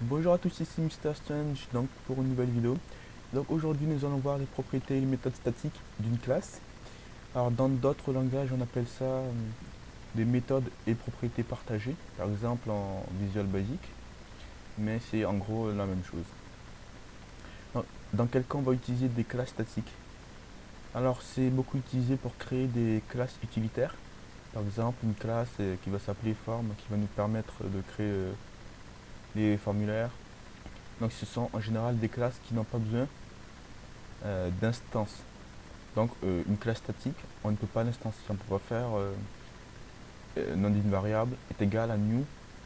Bonjour à tous, ici Mr. Strange donc pour une nouvelle vidéo. Donc aujourd'hui nous allons voir les propriétés et les méthodes statiques d'une classe. Alors dans d'autres langages on appelle ça des méthodes et propriétés partagées, par exemple en Visual Basic, mais c'est en gros la même chose. Donc, dans quel cas on va utiliser des classes statiques? Alors c'est beaucoup utilisé pour créer des classes utilitaires. Par exemple une classe qui va s'appeler form, qui va nous permettre de créer les formulaires. Donc ce sont en général des classes qui n'ont pas besoin d'instance. Donc une classe statique, on ne peut pas l'instancier. On ne peut pas faire nom d'une variable est égal à new,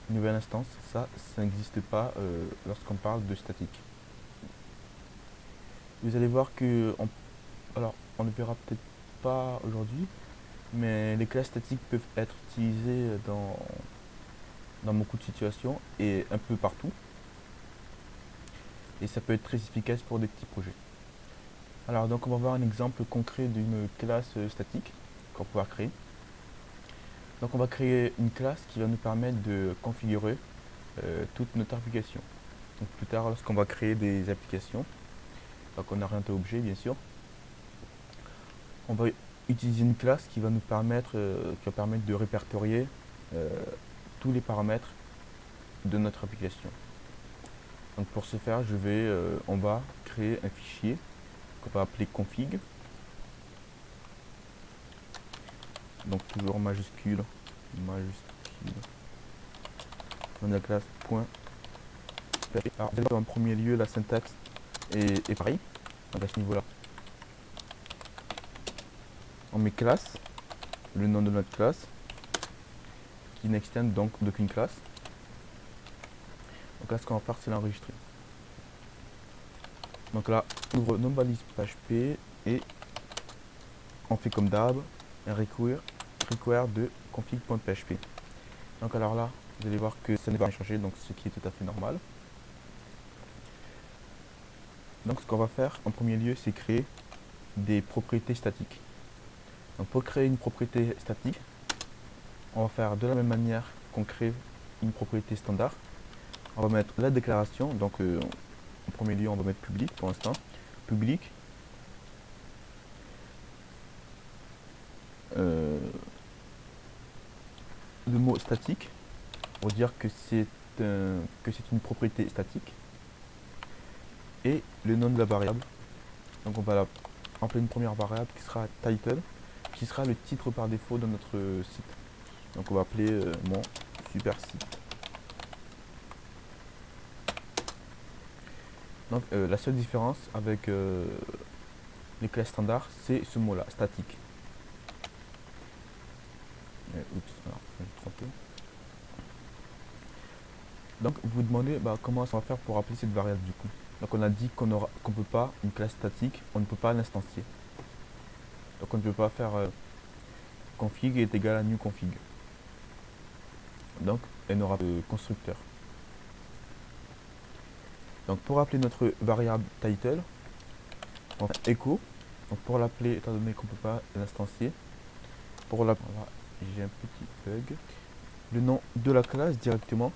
nouvelle instance. Ça n'existe pas lorsqu'on parle de statique. Vous allez voir que, alors on ne verra peut-être pas aujourd'hui, mais les classes statiques peuvent être utilisées dans beaucoup de situations et un peu partout. Et ça peut être très efficace pour des petits projets. Alors donc on va voir un exemple concret d'une classe statique qu'on va pouvoir créer. Donc on va créer une classe qui va nous permettre de configurer toute notre application. Donc plus tard lorsqu'on va créer des applications, donc on orienté objet bien sûr, on va utiliser une classe qui va permettre de répertorier euh, tous les paramètres de notre application. Donc pour ce faire, on va créer un fichier qu'on va appeler config. Donc toujours majuscule, dans la classe point. Alors en premier lieu, la syntaxe est pareille. Donc à ce niveau-là, on met classe, le nom de notre classe, qui n'extend donc d'aucune classe. Donc là, ce qu'on va faire, c'est l'enregistrer. Donc là, on ouvre nos balises PHP et on fait comme d'hab, un require de config.php. Donc alors là, vous allez voir que ça n'est pas changé, donc ce qui est tout à fait normal. Donc ce qu'on va faire en premier lieu, c'est créer des propriétés statiques. Donc pour créer une propriété statique, on va faire de la même manière qu'on crée une propriété standard. On va mettre la déclaration, donc en premier lieu on va mettre public pour l'instant. Public. Le mot statique pour dire que c'est une propriété statique. Et le nom de la variable. Donc on va appeler une première variable qui sera title, qui sera le titre par défaut de notre site. Donc on va appeler mon super site. Donc la seule différence avec les classes standards, c'est ce mot-là, statique. Oups, alors, je me suis trompé. Donc vous vous demandez comment ça va faire pour appeler cette variable du coup. Donc on a dit qu'on peut pas, une classe statique, on ne peut pas l'instancier. Donc on ne peut pas faire config est égal à new config. Donc elle n'aura pas de constructeur. Donc pour appeler notre variable title, on fait echo. Donc pour l'appeler, étant donné qu'on ne peut pas l'instancier, pour l'appeler, voilà, j'ai un petit bug. Le nom de la classe directement.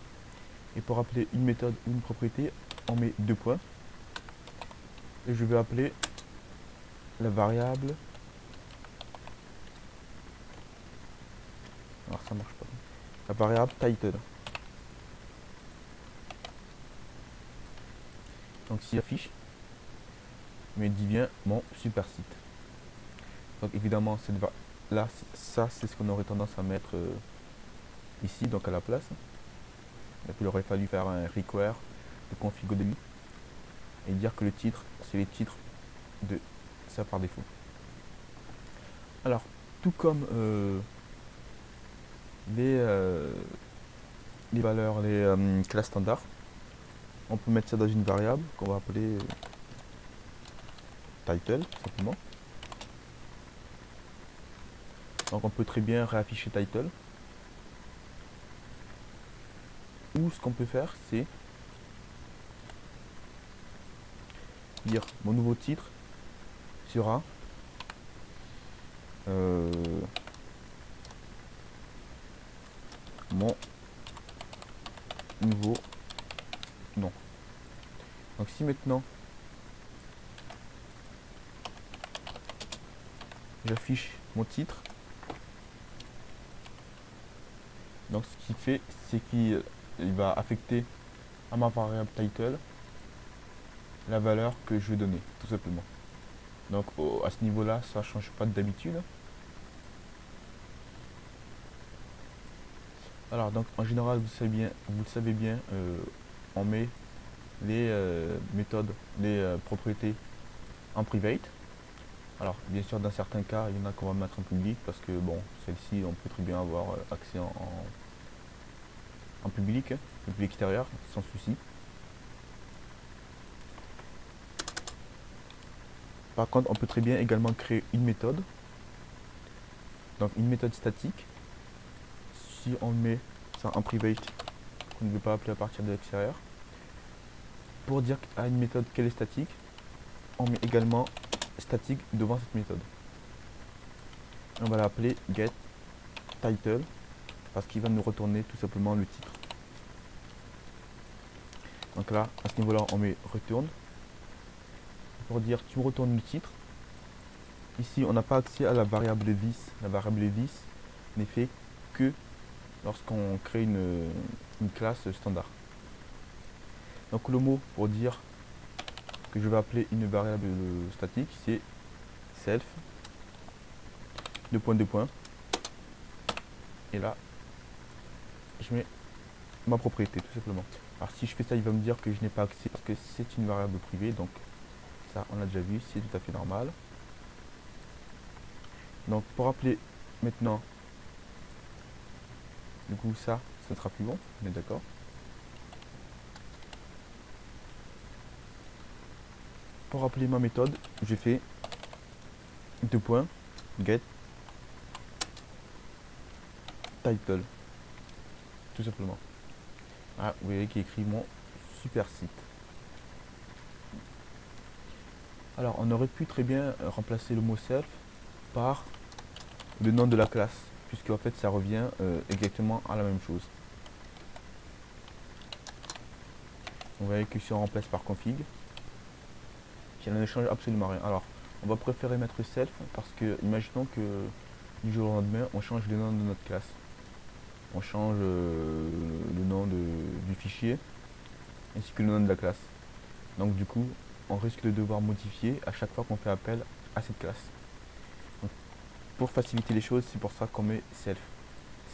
Et pour appeler une méthode ou une propriété, on met deux points. Et je vais appeler la variable. Alors ça marche pas. La variable title. Donc s'il affiche, me dit bien mon super site. Donc évidemment, là, ça c'est ce qu'on aurait tendance à mettre ici, donc à la place. Et puis il aurait fallu faire un require de config au début et dire que le titre, c'est les titres de ça par défaut. Alors, tout comme les valeurs, les classes standards, on peut mettre ça dans une variable qu'on va appeler title, tout simplement. Donc on peut très bien réafficher title. Ou ce qu'on peut faire, c'est dire mon nouveau titre sera mon nouveau non. Donc si maintenant j'affiche mon titre, donc ce qu'il fait, c'est qu'il va affecter à ma variable title la valeur que je vais donner, tout simplement. Donc à ce niveau-là, ça change pas d'habitude. Alors donc en général, vous le savez bien, on met les méthodes, les propriétés en private. Alors bien sûr dans certains cas, il y en a qu'on va mettre en public parce que bon, celle-ci on peut très bien avoir accès en public, le public extérieur, sans souci. Par contre, on peut très bien également créer une méthode. Donc une méthode statique. Si on met ça en private, qu'on ne veut pas appeler à partir de l'extérieur. Pour dire à une méthode qu'elle est statique, on met également statique devant cette méthode. On va l'appeler getTitle parce qu'il va nous retourner tout simplement le titre. Donc là, à ce niveau-là, on met return pour dire tu me retournes le titre. Ici, on n'a pas accès à la variable this. La variable this n'est fait que lorsqu'on crée une classe standard. Donc le mot pour dire que je vais appeler une variable statique, c'est self, deux points. Et là, je mets ma propriété tout simplement. Alors si je fais ça, il va me dire que je n'ai pas accès parce que c'est une variable privée. Donc ça, on l'a déjà vu, c'est tout à fait normal. Donc pour appeler maintenant, du coup ça ne sera plus bon, on est d'accord. Pour appeler ma méthode, je fais deux points, get title, tout simplement. Ah, vous voyez qu'il écrit mon super site. Alors on aurait pu très bien remplacer le mot self par le nom de la classe, puisque en fait ça revient exactement à la même chose. Vous voyez que si on remplace par config, ça ne change absolument rien. Alors on va préférer mettre self parce que imaginons que du jour au lendemain on change le nom de notre classe. On change le nom du fichier ainsi que le nom de la classe. Donc du coup on risque de devoir modifier à chaque fois qu'on fait appel à cette classe. Donc, pour faciliter les choses, c'est pour ça qu'on met self.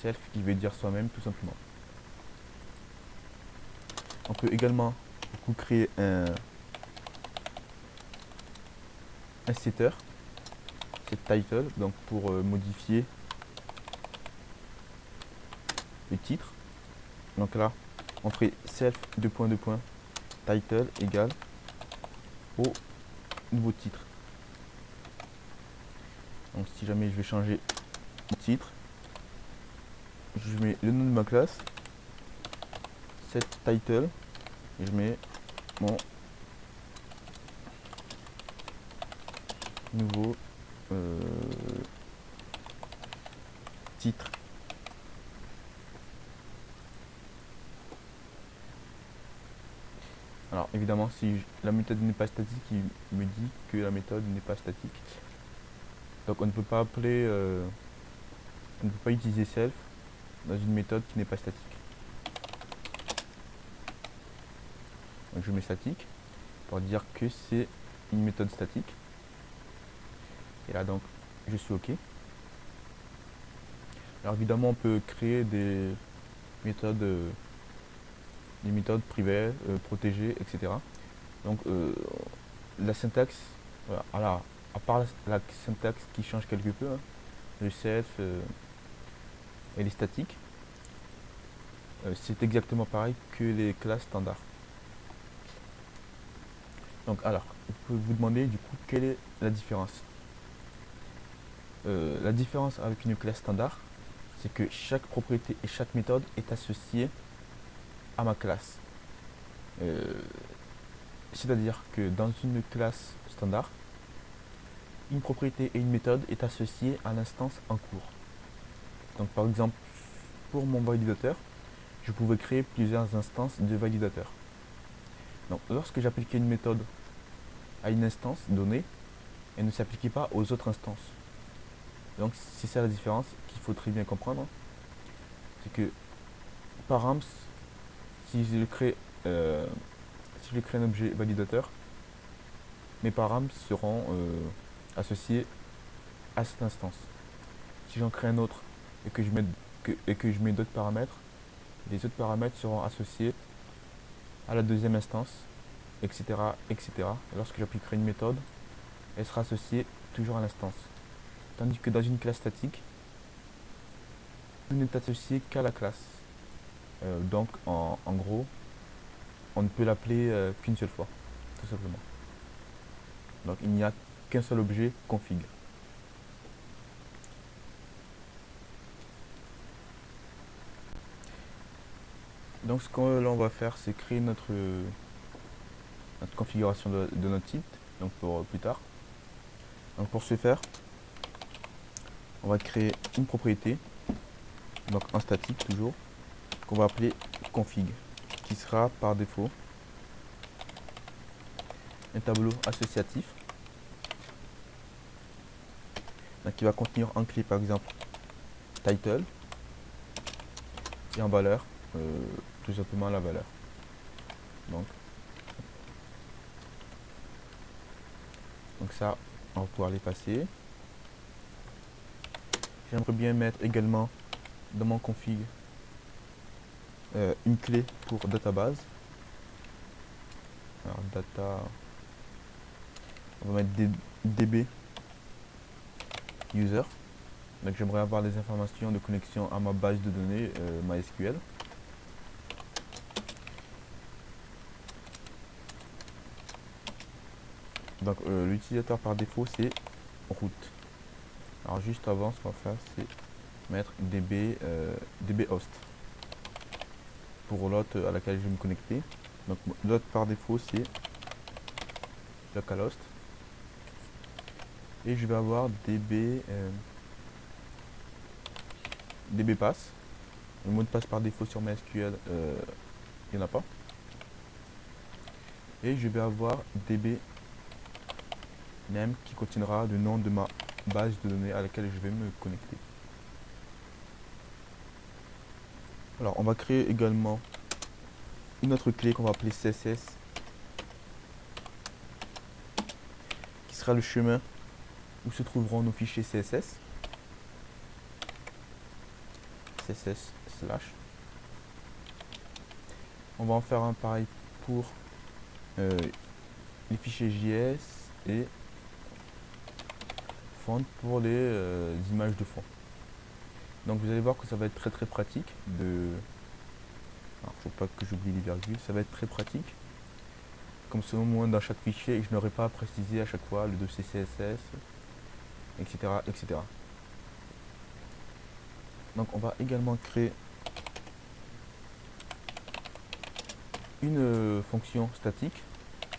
Self qui veut dire soi-même tout simplement. On peut également du coup, créer un setter, c'est title, donc pour modifier le titre. Donc là, on ferait self title égale au nouveau titre. Donc si jamais je vais changer mon titre, je mets le nom de ma classe, set title, et je mets mon nouveau titre. Alors évidemment, si la méthode n'est pas statique, il me dit que la méthode n'est pas statique. Donc on ne peut pas appeler, on ne peut pas utiliser self dans une méthode qui n'est pas statique. Donc je mets statique pour dire que c'est une méthode statique. Et là donc je suis OK. Alors évidemment on peut créer des méthodes privées, protégées, etc. Donc la syntaxe, voilà, à part la syntaxe qui change quelque peu, hein, le self et les statiques, c'est exactement pareil que les classes standards. Donc alors, vous pouvez vous demander du coup quelle est la différence. La différence avec une classe standard, c'est que chaque propriété et chaque méthode est associée à ma classe. C'est-à-dire que dans une classe standard, une propriété et une méthode est associée à l'instance en cours. Donc par exemple, pour mon validateur, je pouvais créer plusieurs instances de validateur. Donc lorsque j'appliquais une méthode à une instance donnée, elle ne s'appliquait pas aux autres instances. Donc c'est ça la différence qu'il faut très bien comprendre. C'est que params, si je crée, euh, si je crée un objet validateur, mes params seront associés à cette instance. Si j'en crée un autre et que je mets d'autres paramètres, les autres paramètres seront associés à la deuxième instance, etc. etc. Et lorsque j'appliquerai une méthode, elle sera associée toujours à l'instance. Tandis que dans une classe statique, tout n'est associé qu'à la classe. Donc en gros, on ne peut l'appeler qu'une seule fois, tout simplement. Donc il n'y a qu'un seul objet config. Donc ce que l'on va faire, c'est créer notre configuration de notre site, donc pour plus tard. Donc pour ce faire, on va créer une propriété, donc en statique toujours, qu'on va appeler config, qui sera par défaut un tableau associatif, donc qui va contenir en clé par exemple title et en valeur tout simplement la valeur. Donc ça, on va pouvoir l'effacer. J'aimerais bien mettre également dans mon config une clé pour database. Alors data, on va mettre db user. Donc j'aimerais avoir des informations de connexion à ma base de données MySQL. Donc l'utilisateur par défaut c'est root. Alors juste avant, ce qu'on va faire c'est mettre db host pour l'hôte à laquelle je vais me connecter. Donc l'hôte par défaut c'est localhost. Et je vais avoir dbpass. Le mot de passe par défaut sur MySQL, il n'y en a pas. Et je vais avoir db name qui contiendra le nom de ma base de données à laquelle je vais me connecter. Alors on va créer également une autre clé qu'on va appeler CSS, qui sera le chemin où se trouveront nos fichiers CSS. CSS slash. On va en faire un pareil pour les fichiers JS et font pour les images de fond. Donc vous allez voir que ça va être très pratique de... Alors faut pas que j'oublie les virgules, ça va être très pratique. Comme ça au moins dans chaque fichier, je n'aurai pas à préciser à chaque fois le dossier CSS, etc. etc. Donc on va également créer une fonction statique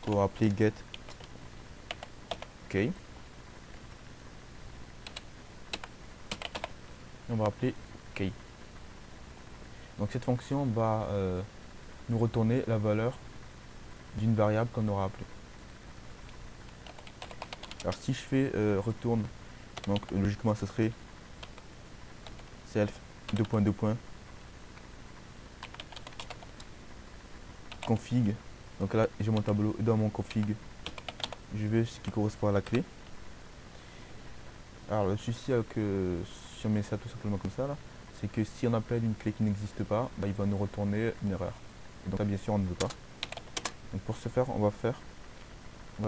qu'on va appeler get key. On va appeler key. Donc cette fonction va nous retourner la valeur d'une variable qu'on aura appelée. Alors si je fais retourne, donc logiquement ce serait self config. Donc là j'ai mon tableau et dans mon config je vais ce qui correspond à la clé. Alors le souci que si on met ça tout simplement comme ça là, c'est que si on appelle une clé qui n'existe pas, bah, il va nous retourner une erreur. Et donc ça bien sûr on ne veut pas. Donc pour ce faire on va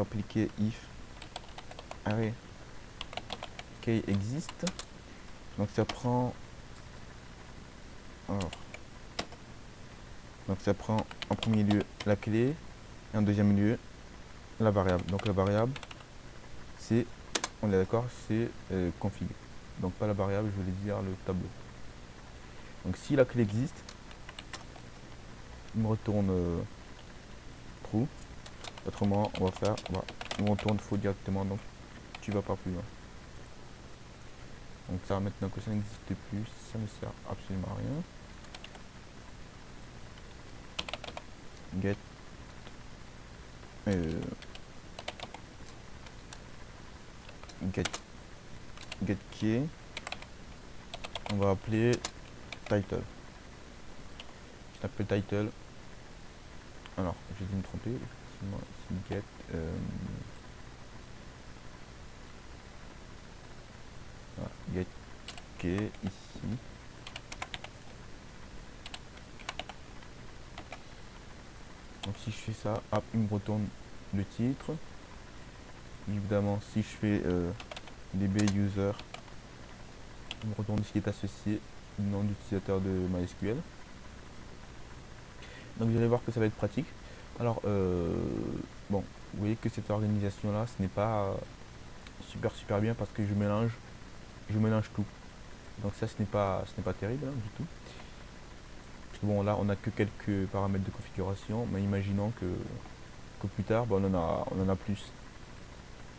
appliquer if array key existe. Donc ça prend alors, donc ça prend en premier lieu la clé et en deuxième lieu la variable. Donc la variable c'est, on est d'accord, c'est config. Donc pas la variable, je voulais dire le tableau. Donc si la clé existe, il me retourne true. Autrement, il me retourne faux directement, donc tu vas pas plus loin. Donc ça, maintenant que ça n'existe plus, ça ne sert absolument à rien. Get euh, get, key, on va appeler title. Je l'appelle title. Alors, j'ai dû me tromper, effectivement, ici, get, voilà, get key, ici. Donc si je fais ça, hop, il me retourne le titre. Évidemment, si je fais db user, il me retourne ce qui est associé, le nom d'utilisateur de MySQL. Donc vous allez voir que ça va être pratique. Alors, bon, vous voyez que cette organisation là, ce n'est pas super bien parce que je mélange tout. Donc ça, ce n'est pas terrible hein, du tout. Parce que bon, là, on n'a que quelques paramètres de configuration, mais imaginons que plus tard, bon, on en a plus.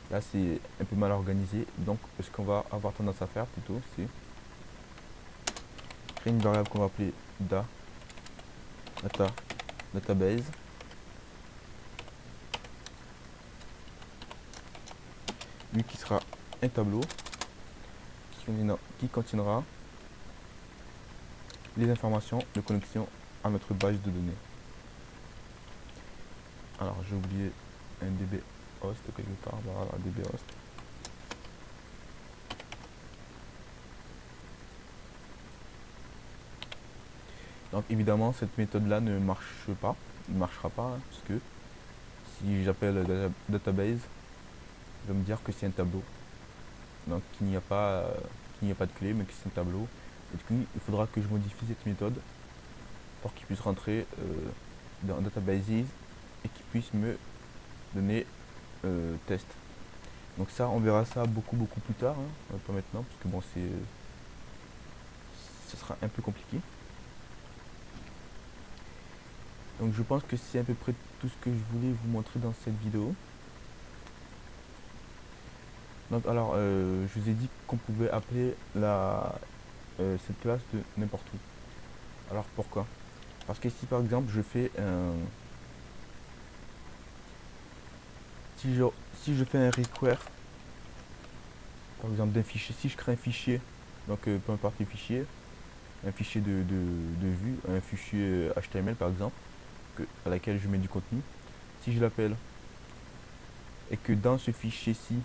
Là, c'est un peu mal organisé. Donc, ce qu'on va avoir tendance à faire plutôt, c'est créer une variable qu'on va appeler database. Lui qui sera un tableau qui contiendra les informations de connexion à notre base de données. Alors, j'ai oublié un db host quelque part. Voilà, db host. Donc évidemment cette méthode là ne marchera pas hein, parce que si j'appelle database, il va me dire que c'est un tableau, donc qu'il n'y a pas de clé mais que c'est un tableau. Et du coup il faudra que je modifie cette méthode pour qu'il puisse rentrer dans databases et qu'il puisse me donner test. Donc ça on verra ça beaucoup plus tard hein, pas maintenant parce que bon ce sera un peu compliqué. Donc je pense que c'est à peu près tout ce que je voulais vous montrer dans cette vidéo. Donc alors je vous ai dit qu'on pouvait appeler cette classe de n'importe où. Alors pourquoi? Parce que si par exemple je fais un si je fais un require par exemple d'un fichier, si je crée un fichier, donc peu importe le fichier, un fichier de vue, un fichier HTML par exemple, à laquelle je mets du contenu, si je l'appelle et que dans ce fichier-ci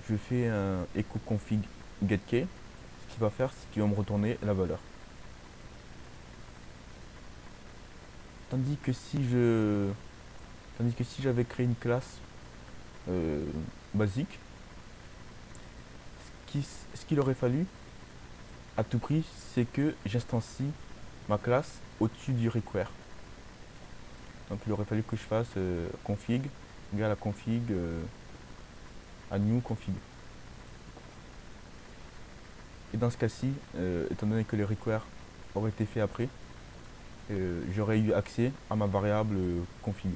je fais un echo config getkey, ce qu'il va faire c'est qu'il va me retourner la valeur. Tandis que si j'avais créé une classe basique, ce qu'il aurait fallu à tout prix, c'est que j'instancie ma classe au-dessus du require. Donc il aurait fallu que je fasse config égale à config à new config. Et dans ce cas-ci, étant donné que le require aurait été fait après, j'aurais eu accès à ma variable config.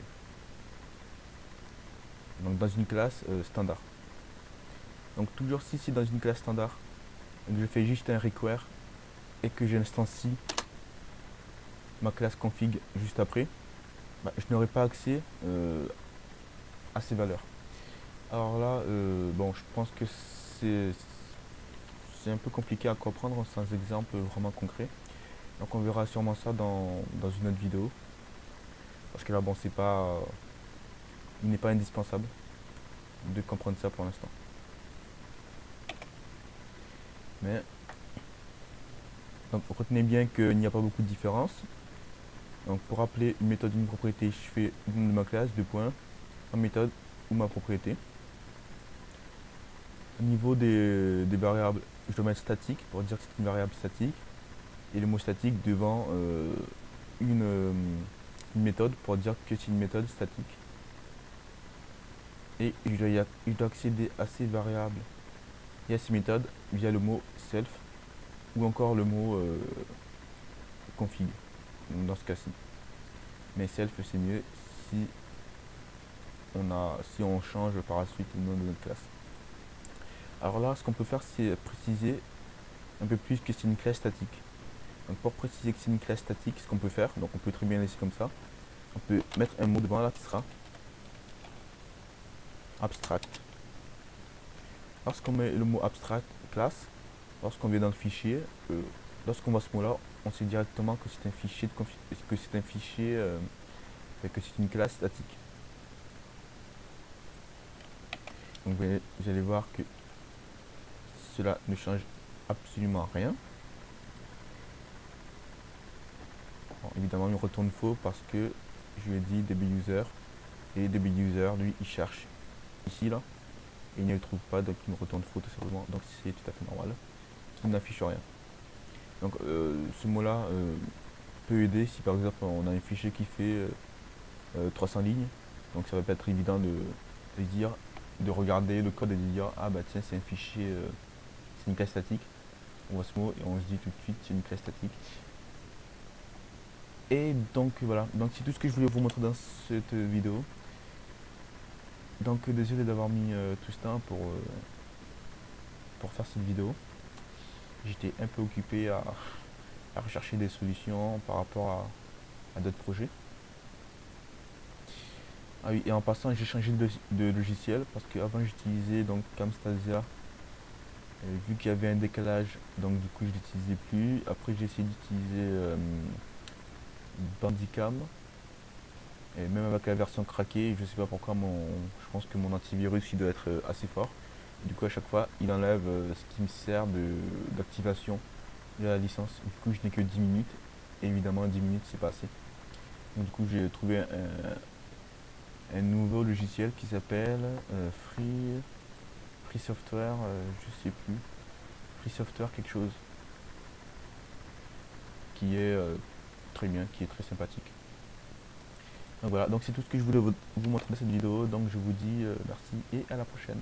Donc dans une classe standard. Donc toujours si c'est dans une classe standard, donc je fais juste un require et que j'instancie ma classe config juste après, bah, je n'aurai pas accès à ces valeurs. Alors là, bon, je pense que c'est un peu compliqué à comprendre sans exemple vraiment concret. Donc on verra sûrement ça dans une autre vidéo. Parce que là, bon, il n'est pas indispensable de comprendre ça pour l'instant. Mais donc retenez bien qu'il n'y a pas beaucoup de différence. Donc pour appeler une méthode d'une propriété, je fais le nom de ma classe, deux points, ma méthode ou ma propriété. Au niveau des variables, je dois mettre statique pour dire que c'est une variable statique. Et le mot statique devant une méthode pour dire que c'est une méthode statique. Et je dois accéder à ces variables et à ces méthodes via le mot self ou encore le mot config dans ce cas-ci. Mais self c'est mieux si on change par la suite le nom de notre classe. Alors là, ce qu'on peut faire, c'est préciser un peu plus que c'est une classe statique. Donc pour préciser que c'est une classe statique, ce qu'on peut faire, donc on peut très bien laisser comme ça. On peut mettre un mot devant là qui sera abstract. Lorsqu'on met le mot abstract classe, lorsqu'on vient dans le fichier, lorsqu'on voit ce mot là, on sait directement que c'est un fichier que c'est une classe statique. Donc vous allez voir que cela ne change absolument rien. Bon, évidemment il me retourne faux parce que je lui ai dit dbuser et dbuser lui il cherche ici là et il ne le trouve pas, donc il me retourne faux tout simplement, donc c'est tout à fait normal, il n'affiche rien. Donc ce mot là peut aider si par exemple on a un fichier qui fait 300 lignes, donc ça va pas être évident de regarder le code et de dire ah bah tiens c'est un fichier, c'est une classe statique. On voit ce mot et on se dit tout de suite c'est une classe statique. Et donc voilà, donc c'est tout ce que je voulais vous montrer dans cette vidéo. Donc désolé d'avoir mis tout ce temps pour faire cette vidéo. J'étais un peu occupé à rechercher des solutions par rapport à d'autres projets. Ah oui, et en passant j'ai changé de logiciel parce qu'avant j'utilisais donc Camtasia. Vu qu'il y avait un décalage, donc du coup je l'utilisais plus. Après j'ai essayé d'utiliser Bandicam. Et même avec la version craquée, je sais pas pourquoi je pense que mon antivirus il doit être assez fort. Du coup à chaque fois il enlève ce qui me sert d'activation de la licence. Du coup je n'ai que 10 minutes. Et évidemment 10 minutes c'est pas assez. Donc du coup j'ai trouvé un nouveau logiciel qui s'appelle Free Software, je sais plus. Free Software quelque chose. Qui est très bien, qui est très sympathique. Donc voilà, donc c'est tout ce que je voulais vous montrer dans cette vidéo. Donc je vous dis merci et à la prochaine.